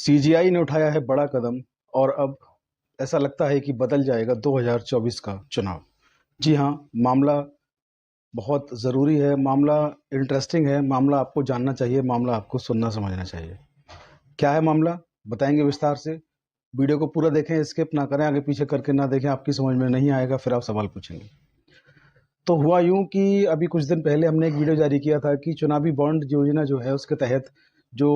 CGI ने उठाया है बड़ा कदम और अब ऐसा लगता है कि बदल जाएगा 2024 का चुनाव। जी हाँ, मामला बहुत ज़रूरी है, मामला इंटरेस्टिंग है, मामला आपको जानना चाहिए, मामला आपको सुनना समझना चाहिए। क्या है मामला, बताएंगे विस्तार से। वीडियो को पूरा देखें, स्किप ना करें, आगे पीछे करके ना देखें, आपकी समझ में नहीं आएगा, फिर आप सवाल पूछेंगे। तो हुआ यूं कि अभी कुछ दिन पहले हमने एक वीडियो जारी किया था कि चुनावी बॉन्ड योजना जो है उसके तहत जो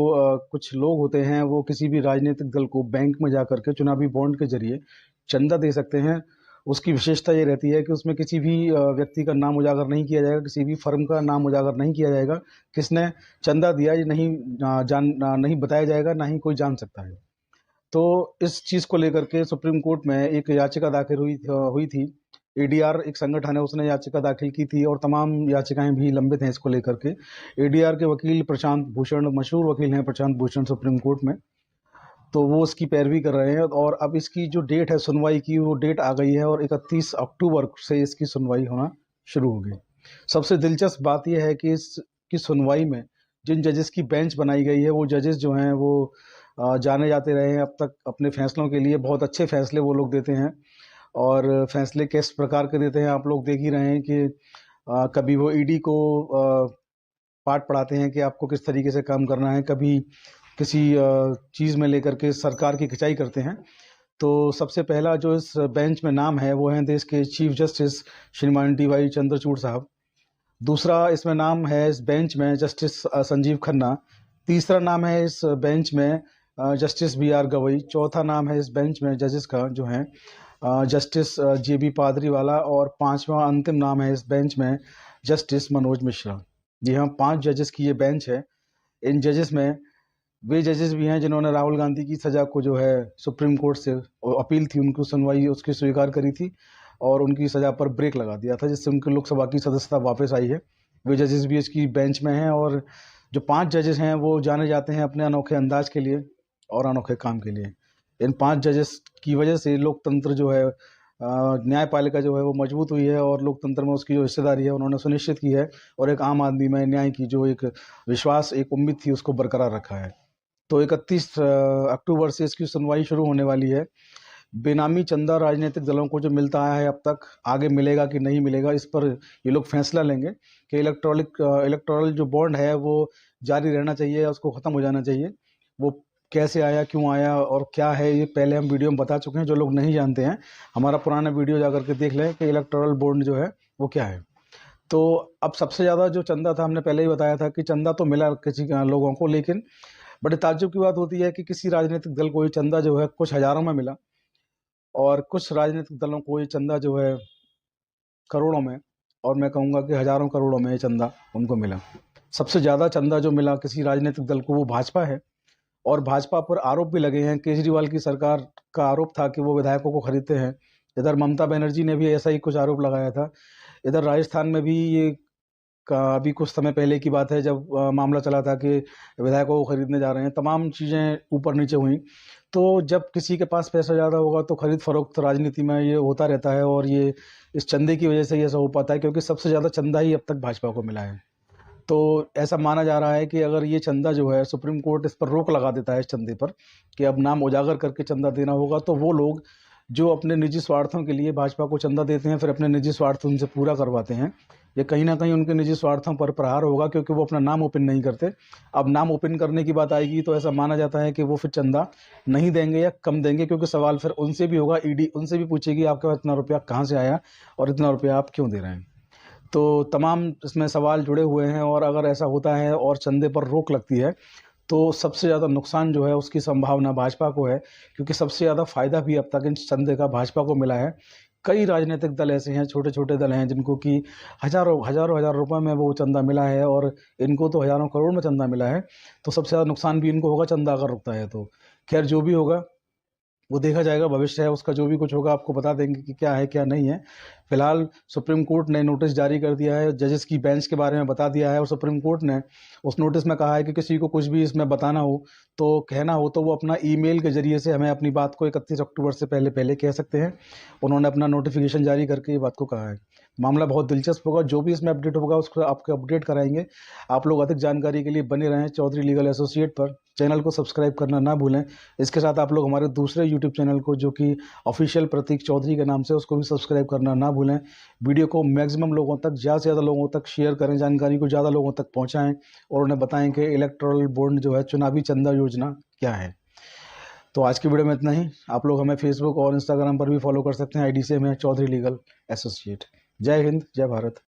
कुछ लोग होते हैं वो किसी भी राजनीतिक दल को बैंक में जा करके चुनावी बॉन्ड के जरिए चंदा दे सकते हैं। उसकी विशेषता ये रहती है कि उसमें किसी भी व्यक्ति का नाम उजागर नहीं किया जाएगा, किसी भी फर्म का नाम उजागर नहीं किया जाएगा, किसने चंदा दिया ये नहीं नहीं बताया जाएगा, ना ही कोई जान सकता है। तो इस चीज़ को लेकर के सुप्रीम कोर्ट में एक याचिका दाखिल हुई थी। एडीआर एक संगठन है, उसने याचिका दाखिल की थी और तमाम याचिकाएं भी लंबित हैं इसको लेकर के। एडीआर के वकील प्रशांत भूषण, मशहूर वकील हैं प्रशांत भूषण सुप्रीम कोर्ट में, तो वो उसकी पैरवी कर रहे हैं और अब इसकी जो डेट है सुनवाई की, वो डेट आ गई है और 31 अक्टूबर से इसकी सुनवाई होना शुरू हो गई। सबसे दिलचस्प बात यह है कि इसकी सुनवाई में जिन जजेस की बेंच बनाई गई है वो जजेस जो हैं वो जाने जाते रहे हैं अब तक अपने फैसलों के लिए। बहुत अच्छे फैसले वो लोग देते हैं और फैसले किस प्रकार के देते हैं आप लोग देख ही रहे हैं कि कभी वो ईडी को पाठ पढ़ाते हैं कि आपको किस तरीके से काम करना है, कभी किसी चीज़ में लेकर के सरकार की खिंचाई करते हैं। तो सबसे पहला जो इस बेंच में नाम है वो है देश के चीफ जस्टिस श्रीमान DY चंद्रचूड़ साहब। दूसरा इसमें नाम है इस बेंच में जस्टिस संजीव खन्ना। तीसरा नाम है इस बेंच में जस्टिस BR गवई। चौथा नाम है इस बेंच में जजेस का जो है जस्टिस JB पादरीवाला। और पांचवा अंतिम नाम है इस बेंच में जस्टिस मनोज मिश्रा। जी हाँ, 5 जजेस की ये बेंच है। इन जजेस में वे जजेस भी हैं जिन्होंने राहुल गांधी की सजा को जो है सुप्रीम कोर्ट से अपील थी, उनको सुनवाई उसकी स्वीकार करी थी और उनकी सजा पर ब्रेक लगा दिया था, जिससे उनकी लोकसभा की सदस्यता वापस आई है। वे जजेस भी इसकी बेंच में हैं और जो 5 जजेस हैं वो जाने जाते हैं अपने अनोखे अंदाज के लिए और अनोखे काम के लिए। इन 5 जजेस की वजह से लोकतंत्र जो है, न्यायपालिका जो है वो मजबूत हुई है और लोकतंत्र में उसकी जो हिस्सेदारी है उन्होंने सुनिश्चित की है और एक आम आदमी में न्याय की जो एक विश्वास, एक उम्मीद थी, उसको बरकरार रखा है। तो 31 अक्टूबर से इसकी सुनवाई शुरू होने वाली है। बेनामी चंदा राजनीतिक दलों को जो मिलता आया है अब तक, आगे मिलेगा कि नहीं मिलेगा, इस पर ये लोग फैसला लेंगे कि इलेक्टोरल जो बॉन्ड है वो जारी रहना चाहिए या उसको ख़त्म हो जाना चाहिए। वो कैसे आया, क्यों आया और क्या है, ये पहले हम वीडियो में बता चुके हैं। जो लोग नहीं जानते हैं, हमारा पुराना वीडियो जाकर के देख लें कि इलेक्टोरल बॉन्ड जो है वो क्या है। तो अब सबसे ज़्यादा जो चंदा था, हमने पहले ही बताया था कि चंदा तो मिला किसी लोगों को, लेकिन बड़े ताज्जुब की बात होती है कि किसी राजनीतिक दल को ये चंदा जो है कुछ हज़ारों में मिला और कुछ राजनीतिक दलों को ये चंदा जो है करोड़ों में, और मैं कहूँगा कि हज़ारों करोड़ों में ये चंदा उनको मिला। सबसे ज़्यादा चंदा जो मिला किसी राजनीतिक दल को वो भाजपा है और भाजपा पर आरोप भी लगे हैं। केजरीवाल की सरकार का आरोप था कि वो विधायकों को खरीदते हैं। इधर ममता बनर्जी ने भी ऐसा ही कुछ आरोप लगाया था। इधर राजस्थान में भी ये का अभी कुछ समय पहले की बात है जब मामला चला था कि विधायकों को खरीदने जा रहे हैं। तमाम चीज़ें ऊपर नीचे हुई। तो जब किसी के पास पैसा ज़्यादा होगा तो खरीद फरोख्त राजनीति में ये होता रहता है और ये इस चंदे की वजह से ये सब हो पाता है, क्योंकि सबसे ज़्यादा चंदा ही अब तक भाजपा को मिला है। तो ऐसा माना जा रहा है कि अगर ये चंदा जो है, सुप्रीम कोर्ट इस पर रोक लगा देता है इस चंदे पर कि अब नाम उजागर करके चंदा देना होगा, तो वो लोग जो अपने निजी स्वार्थों के लिए भाजपा को चंदा देते हैं, फिर अपने निजी स्वार्थ उनसे पूरा करवाते हैं, ये कहीं ना कहीं उनके निजी स्वार्थों पर प्रहार होगा, क्योंकि वो अपना नाम ओपन नहीं करते। अब नाम ओपन करने की बात आएगी तो ऐसा माना जाता है कि वो फिर चंदा नहीं देंगे या कम देंगे, क्योंकि सवाल फिर उनसे भी होगा, ईडी उनसे भी पूछेगी आपके पास इतना रुपया कहाँ से आया और इतना रुपया आप क्यों दे रहे हैं। तो तमाम इसमें सवाल जुड़े हुए हैं और अगर ऐसा होता है और चंदे पर रोक लगती है तो सबसे ज़्यादा नुकसान जो है उसकी संभावना भाजपा को है, क्योंकि सबसे ज़्यादा फायदा भी अब तक इन चंदे का भाजपा को मिला है। कई राजनीतिक दल ऐसे हैं, छोटे छोटे दल हैं, जिनको कि हज़ारों हज़ारों हज़ार रुपए में वो चंदा मिला है और इनको तो हज़ारों करोड़ में चंदा मिला है। तो सबसे ज़्यादा नुकसान भी इनको होगा चंदा अगर रुकता है तो। खैर, जो भी होगा वो देखा जाएगा, भविष्य है उसका, जो भी कुछ होगा आपको बता देंगे कि क्या है क्या नहीं है। फिलहाल सुप्रीम कोर्ट ने नोटिस जारी कर दिया है, जजेस की बेंच के बारे में बता दिया है और सुप्रीम कोर्ट ने उस नोटिस में कहा है कि किसी को कुछ भी इसमें बताना हो तो कहना हो तो वो अपना ईमेल के जरिए से हमें अपनी बात को 31 अक्टूबर से पहले पहले कह सकते हैं। उन्होंने अपना नोटिफिकेशन जारी करके ये बात को कहा है। मामला बहुत दिलचस्प होगा। जो भी इसमें अपडेट होगा उसको आपको अपडेट कराएंगे। आप लोग अधिक जानकारी के लिए बने रहें चौधरी लीगल एसोसिएट पर। चैनल को सब्सक्राइब करना ना भूलें। इसके साथ आप लोग हमारे दूसरे यूट्यूब चैनल को, जो कि ऑफिशियल प्रतीक चौधरी के नाम से, उसको भी सब्सक्राइब करना ना भूलें। वीडियो को मैक्सिमम लोगों तक, ज़्यादा से ज़्यादा लोगों तक शेयर करें, जानकारी को ज़्यादा लोगों तक पहुँचाएँ और उन्हें बताएं कि इलेक्टोरल बॉन्ड जो है, चुनावी चंदा योजना क्या है। तो आज की वीडियो में इतना ही। आप लोग हमें फेसबुक और इंस्टाग्राम पर भी फॉलो कर सकते हैं। आईडी से हमें चौधरी लीगल एसोसिएट। जय हिंद, जय भारत।